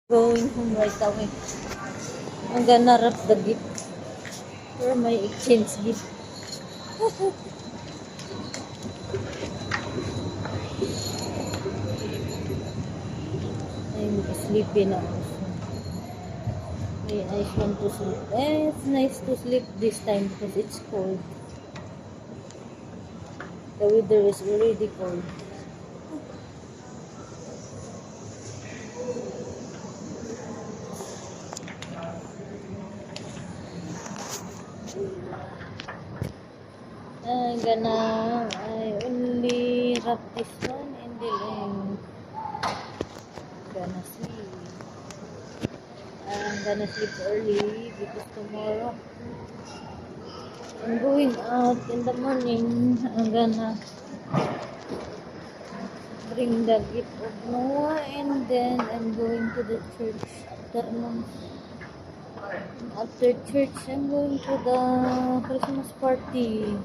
Going home right away. I'm gonna wrap the gift for my exchange gift. I'm sleepy now. I want to sleep. It's nice to sleep this time because it's cold. The weather is already cold. I only wrap this one and then I'm gonna sleep. I'm gonna sleep early because tomorrow I'm going out in the morning. I'm gonna bring the gift of Noah and then I'm going to the church afternoon. After church, I'm going to the Christmas party.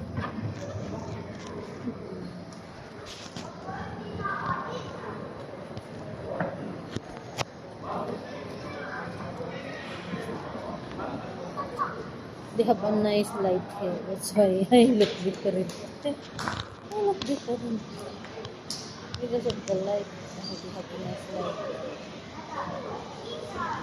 They have a nice light here. That's why I look different. I look different because of the light. They have a nice light.